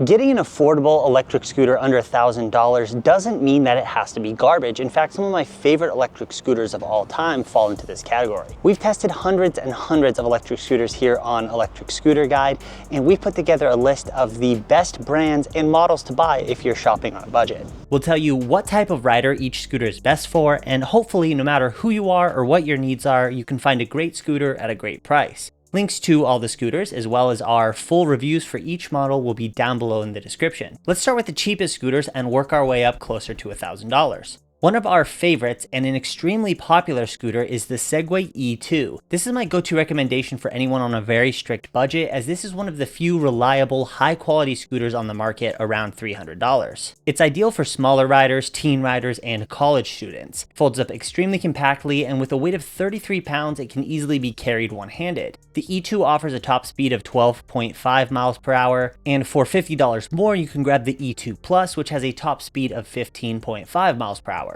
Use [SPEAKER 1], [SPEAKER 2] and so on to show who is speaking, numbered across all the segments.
[SPEAKER 1] Getting an affordable electric scooter under $1,000 doesn't mean that it has to be garbage. In fact, some of my favorite electric scooters of all time fall into this category. We've tested hundreds and hundreds of electric scooters here on Electric Scooter Guide, and we've put together a list of the best brands and models to buy if you're shopping on a budget.
[SPEAKER 2] We'll tell you what type of rider each scooter is best for, and hopefully no matter who you are or what your needs are, you can find a great scooter at a great price. Links to all the scooters, as well as our full reviews for each model, will be down below in the description. Let's start with the cheapest scooters and work our way up closer to $1,000. One of our favorites and an extremely popular scooter is the Segway E2. This is my go-to recommendation for anyone on a very strict budget, as this is one of the few reliable, high-quality scooters on the market around $300. It's ideal for smaller riders, teen riders, and college students. It folds up extremely compactly, and with a weight of 33 pounds, it can easily be carried one-handed. The E2 offers a top speed of 12.5 miles per hour, and for $50 more, you can grab the E2 Plus, which has a top speed of 15.5 miles per hour.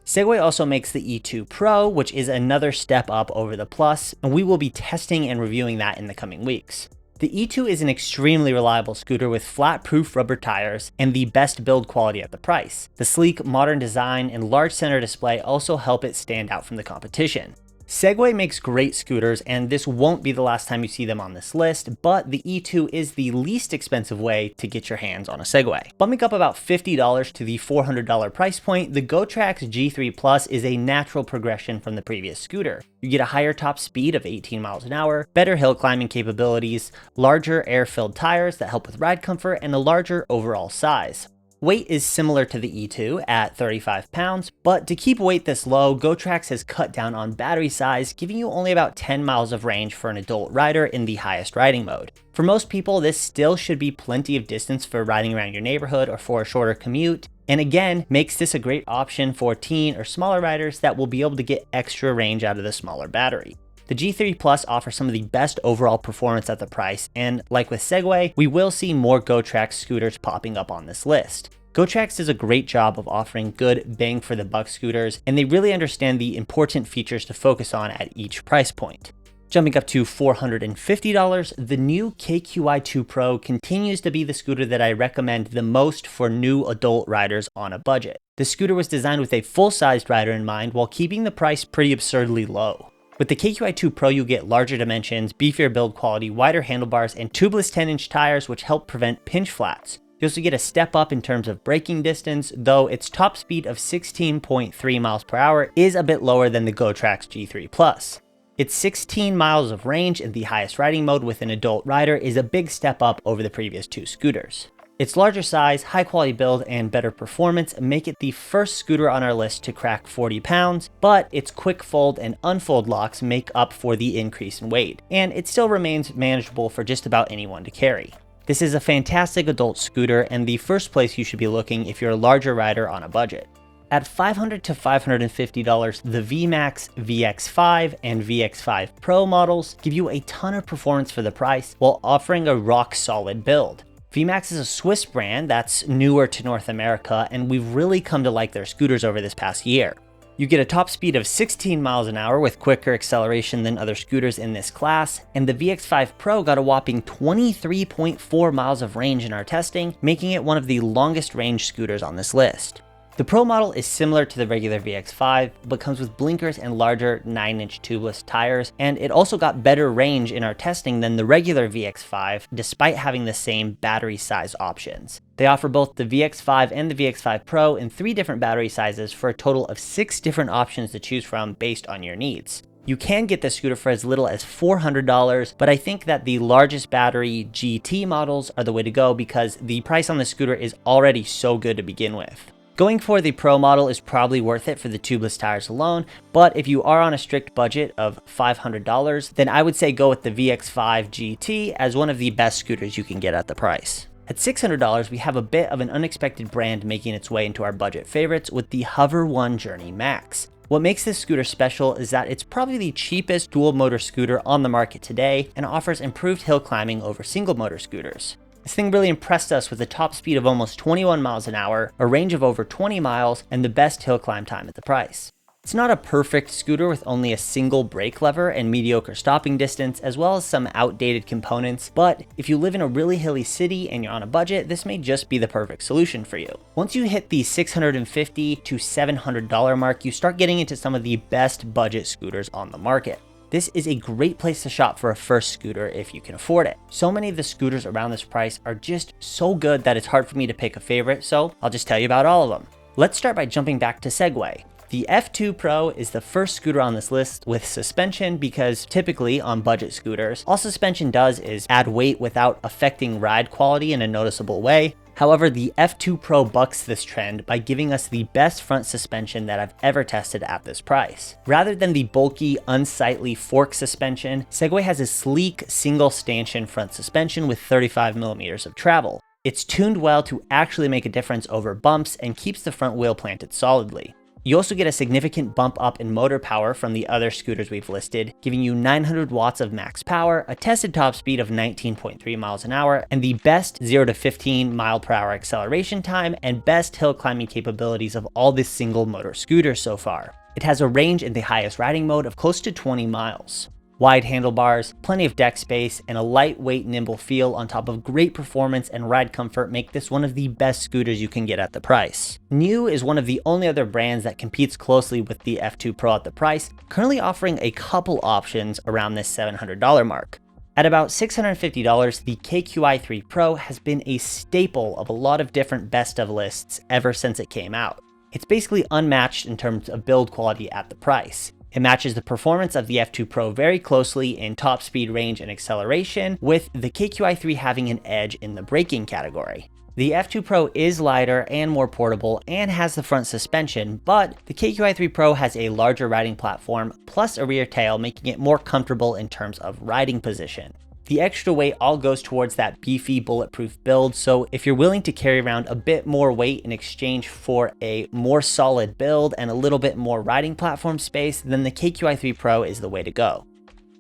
[SPEAKER 2] Segway also makes the E2 Pro, which is another step up over the Plus, and we will be testing and reviewing that in the coming weeks. The E2 is an extremely reliable scooter with flat-proof rubber tires and the best build quality at the price. The sleek, modern design and large center display also help it stand out from the competition. Segway makes great scooters, and this won't be the last time you see them on this list, but the E2 is the least expensive way to get your hands on a Segway. Bumping up about $50 to the $400 price point, the Gotrax G3 Plus is a natural progression from the previous scooter. You get a higher top speed of 18 miles an hour, better hill climbing capabilities, larger air-filled tires that help with ride comfort, and a larger overall size. Weight is similar to the E2 at 35 pounds, but to keep weight this low, Gotrax has cut down on battery size, giving you only about 10 miles of range for an adult rider in the highest riding mode. For most people, this still should be plenty of distance for riding around your neighborhood or for a shorter commute, and again, makes this a great option for teen or smaller riders that will be able to get extra range out of the smaller battery. The G3 Plus offers some of the best overall performance at the price, and like with Segway, we will see more Gotrax scooters popping up on this list. Gotrax does a great job of offering good bang for the buck scooters, and they really understand the important features to focus on at each price point. Jumping up to $450, the NIU KQi2 PRO continues to be the scooter that I recommend the most for new adult riders on a budget. The scooter was designed with a full-sized rider in mind while keeping the price pretty absurdly low. With the KQi2 PRO, you get larger dimensions, beefier build quality, wider handlebars, and tubeless 10-inch tires which help prevent pinch flats. You also get a step up in terms of braking distance, though its top speed of 16.3 miles per hour is a bit lower than the Gotrax G3 Plus. Its 16 miles of range in the highest riding mode with an adult rider is a big step up over the previous two scooters. Its larger size, high quality build, and better performance make it the first scooter on our list to crack 40 pounds, but its quick fold and unfold locks make up for the increase in weight, and it still remains manageable for just about anyone to carry. This is a fantastic adult scooter and the first place you should be looking if you're a larger rider on a budget. At $500 to $550, the Vmax, VX5, and VX5 Pro models give you a ton of performance for the price while offering a rock-solid build. Vmax is a Swiss brand that's newer to North America, and we've really come to like their scooters over this past year. You get a top speed of 16 miles an hour with quicker acceleration than other scooters in this class, and the VX5 Pro got a whopping 23.4 miles of range in our testing, making it one of the longest range scooters on this list. The Pro model is similar to the regular VX5, but comes with blinkers and larger 9-inch tubeless tires, and it also got better range in our testing than the regular VX5, despite having the same battery size options. They offer both the VX5 and the VX5 Pro in 3 different battery sizes for a total of 6 different options to choose from based on your needs. You can get this scooter for as little as $400, but I think that the largest battery GT models are the way to go because the price on the scooter is already so good to begin with. Going for the Pro model is probably worth it for the tubeless tires alone, but if you are on a strict budget of $500, then I would say go with the VX5 GT as one of the best scooters you can get at the price. At $600, we have a bit of an unexpected brand making its way into our budget favorites with the Hover One Journey Max. What makes this scooter special is that it's probably the cheapest dual motor scooter on the market today and offers improved hill climbing over single motor scooters. This thing really impressed us with a top speed of almost 21 miles an hour, a range of over 20 miles, and the best hill climb time at the price. It's not a perfect scooter with only a single brake lever and mediocre stopping distance, as well as some outdated components, but if you live in a really hilly city and you're on a budget, this may just be the perfect solution for you. Once you hit the $650 to $700 mark, you start getting into some of the best budget scooters on the market. This is a great place to shop for a first scooter if you can afford it. So many of the scooters around this price are just so good that it's hard for me to pick a favorite, so I'll just tell you about all of them. Let's start by jumping back to Segway. The F2 Pro is the first scooter on this list with suspension because typically on budget scooters, all suspension does is add weight without affecting ride quality in a noticeable way. However, the F2 Pro bucks this trend by giving us the best front suspension that I've ever tested at this price. Rather than the bulky, unsightly fork suspension, Segway has a sleek single stanchion front suspension with 35 millimeters of travel. It's tuned well to actually make a difference over bumps and keeps the front wheel planted solidly. You also get a significant bump up in motor power from the other scooters we've listed, giving you 900 watts of max power, a tested top speed of 19.3 miles an hour, and the best 0 to 15 mile per hour acceleration time and best hill climbing capabilities of all the single motor scooters so far. It has a range in the highest riding mode of close to 20 miles. Wide handlebars, plenty of deck space, and a lightweight, nimble feel on top of great performance and ride comfort make this one of the best scooters you can get at the price. NIU is one of the only other brands that competes closely with the F2 Pro at the price, currently offering a couple options around this $700 mark. At about $650, the KQi3 Pro has been a staple of a lot of different best of lists ever since it came out. It's basically unmatched in terms of build quality at the price. It matches the performance of the F2 Pro very closely in top speed, range, and acceleration, with the KQi3 having an edge in the braking category. The F2 Pro is lighter and more portable and has the front suspension, but the KQi3 Pro has a larger riding platform plus a rear tail, making it more comfortable in terms of riding position. The extra weight all goes towards that beefy bulletproof build, so if you're willing to carry around a bit more weight in exchange for a more solid build and a little bit more riding platform space, then the KQi3 Pro is the way to go.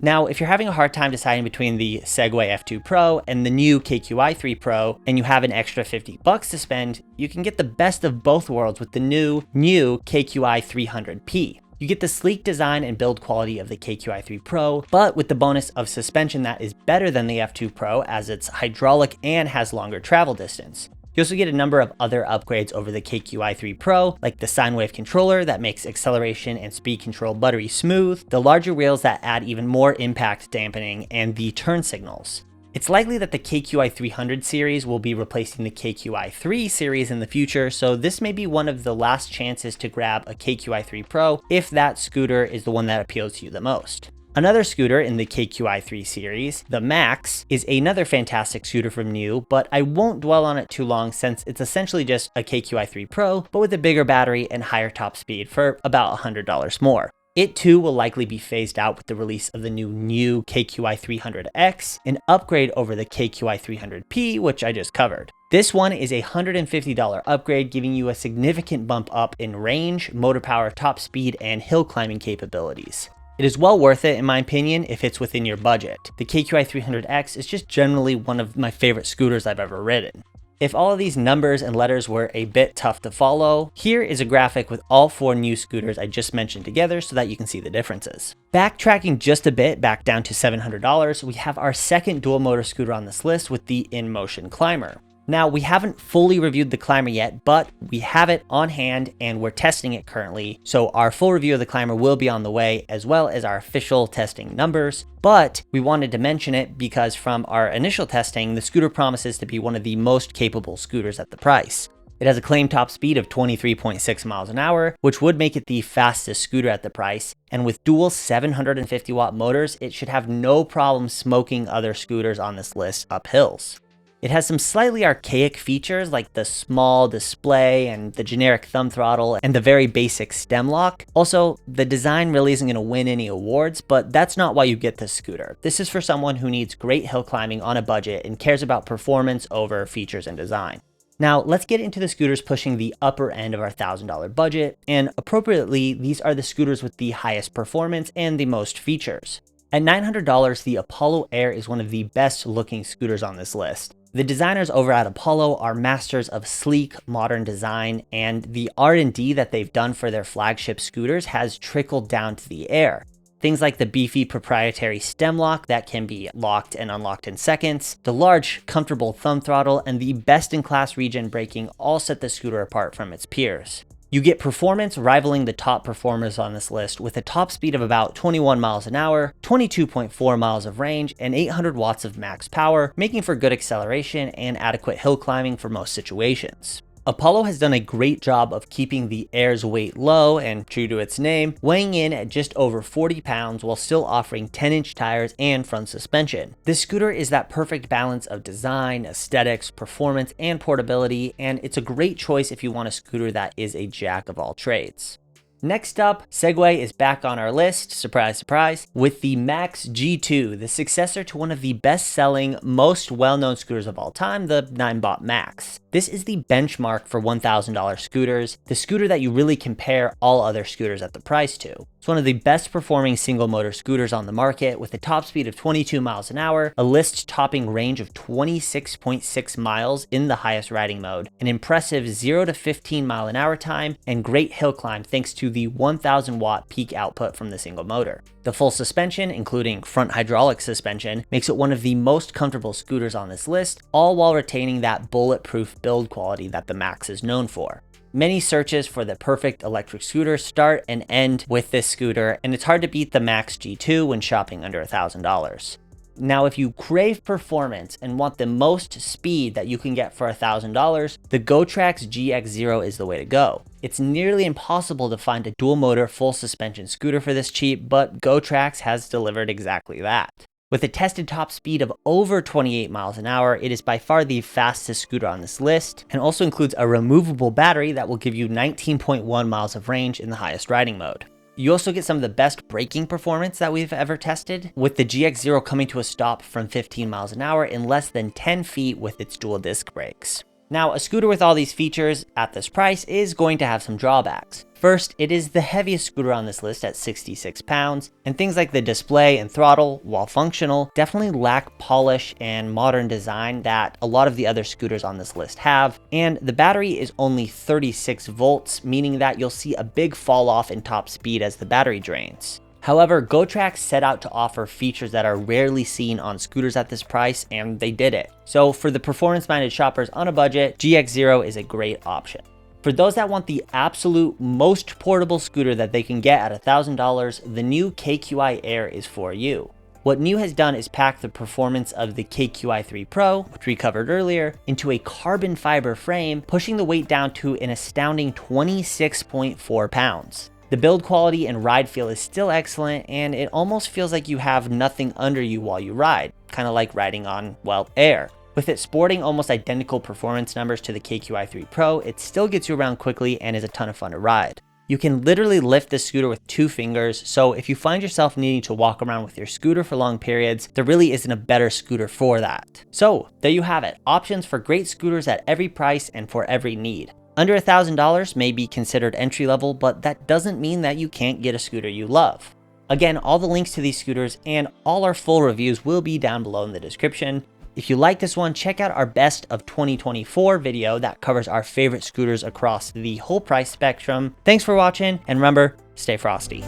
[SPEAKER 2] Now, if you're having a hard time deciding between the Segway F2 Pro and the NIU KQi3 Pro, and you have an extra $50 to spend, you can get the best of both worlds with the new NIU KQi 300P. You get the sleek design and build quality of the KQi3 Pro, but with the bonus of suspension that is better than the F2 Pro as it's hydraulic and has longer travel distance. You also get a number of other upgrades over the KQi3 Pro, like the sine wave controller that makes acceleration and speed control buttery smooth, the larger wheels that add even more impact dampening, and the turn signals. It's likely that the KQi 300 series will be replacing the KQi3 series in the future, so this may be one of the last chances to grab a KQi3 Pro if that scooter is the one that appeals to you the most. Another scooter in the KQi3 series, the Max, is another fantastic scooter from NIU, but I won't dwell on it too long since it's essentially just a KQi3 Pro, but with a bigger battery and higher top speed for about $100 more. It too will likely be phased out with the release of the new NIU KQi 300X, an upgrade over the KQi 300P, which I just covered. This one is a $150 upgrade, giving you a significant bump up in range, motor power, top speed, and hill climbing capabilities. It is well worth it in my opinion if it's within your budget. The KQi 300X is just generally one of my favorite scooters I've ever ridden. If all of these numbers and letters were a bit tough to follow, here is a graphic with all four NIU scooters I just mentioned together so that you can see the differences. Backtracking just a bit back down to $700, we have our second dual motor scooter on this list with the Inmotion Climber. Now, we haven't fully reviewed the Climber yet, but we have it on hand and we're testing it currently. So our full review of the Climber will be on the way, as well as our official testing numbers. But we wanted to mention it because from our initial testing, the scooter promises to be one of the most capable scooters at the price. It has a claimed top speed of 23.6 miles an hour, which would make it the fastest scooter at the price. And with dual 750 watt motors, it should have no problem smoking other scooters on this list up hills. It has some slightly archaic features like the small display and the generic thumb throttle and the very basic stem lock. Also, the design really isn't going to win any awards, but that's not why you get this scooter. This is for someone who needs great hill climbing on a budget and cares about performance over features and design. Now, let's get into the scooters pushing the upper end of our $1,000 budget, and appropriately, these are the scooters with the highest performance and the most features. At $900, the Apollo Air is one of the best looking scooters on this list. The designers over at Apollo are masters of sleek, modern design, and the R&D that they've done for their flagship scooters has trickled down to the Air. Things like the beefy proprietary stem lock that can be locked and unlocked in seconds, the large, comfortable thumb throttle, and the best-in-class regen braking all set the scooter apart from its peers. You get performance rivaling the top performers on this list with a top speed of about 21 miles an hour, 22.4 miles of range, and 800 watts of max power, making for good acceleration and adequate hill climbing for most situations. Apollo has done a great job of keeping the Air's weight low and, true to its name, weighing in at just over 40 pounds while still offering 10-inch tires and front suspension. This scooter is that perfect balance of design, aesthetics, performance, and portability, and it's a great choice if you want a scooter that is a jack of all trades. Next up, Segway is back on our list, surprise, surprise, with the Max G2, the successor to one of the best-selling, most well-known scooters of all time, the Ninebot Max. This is the benchmark for $1,000 scooters, the scooter that you really compare all other scooters at the price to. It's one of the best performing single motor scooters on the market with a top speed of 22 miles an hour, a list topping range of 26.6 miles in the highest riding mode, an impressive 0 to 15 mile an hour time, and great hill climb thanks to the 1000 watt peak output from the single motor. The full suspension, including front hydraulic suspension, makes it one of the most comfortable scooters on this list, all while retaining that bulletproof build quality that the Max is known for. Many searches for the perfect electric scooter start and end with this scooter, and it's hard to beat the Max G2 when shopping under $1,000. Now, if you crave performance and want the most speed that you can get for $1,000, the Gotrax GX Zero is the way to go. It's nearly impossible to find a dual motor full suspension scooter for this cheap, but Gotrax has delivered exactly that. With a tested top speed of over 28 miles an hour, it is by far the fastest scooter on this list, and also includes a removable battery that will give you 19.1 miles of range in the highest riding mode. You also get some of the best braking performance that we've ever tested, with the GX Zero coming to a stop from 15 miles an hour in less than 10 feet with its dual disc brakes. Now, a scooter with all these features at this price is going to have some drawbacks. First, it is the heaviest scooter on this list at 66 pounds, and things like the display and throttle, while functional, definitely lack polish and modern design that a lot of the other scooters on this list have, and the battery is only 36 volts, meaning that you'll see a big fall off in top speed as the battery drains. However, Gotrax set out to offer features that are rarely seen on scooters at this price, and they did it. So for the performance-minded shoppers on a budget, GX Zero is a great option. For those that want the absolute most portable scooter that they can get at $1,000, the NIU KQi AIR is for you. What NIU has done is pack the performance of the KQi3 PRO, which we covered earlier, into a carbon fiber frame, pushing the weight down to an astounding 26.4 pounds. The build quality and ride feel is still excellent, and it almost feels like you have nothing under you while you ride, kind of like riding on, well, air. With it sporting almost identical performance numbers to the KQi3 Pro, it still gets you around quickly and is a ton of fun to ride. You can literally lift this scooter with 2 fingers, so if you find yourself needing to walk around with your scooter for long periods, there really isn't a better scooter for that. So there you have it, options for great scooters at every price and for every need. Under $1,000 may be considered entry level, but that doesn't mean that you can't get a scooter you love. Again, all the links to these scooters and all our full reviews will be down below in the description. If you like this one, check out our best of 2024 video that covers our favorite scooters across the whole price spectrum. Thanks for watching, and remember, stay frosty.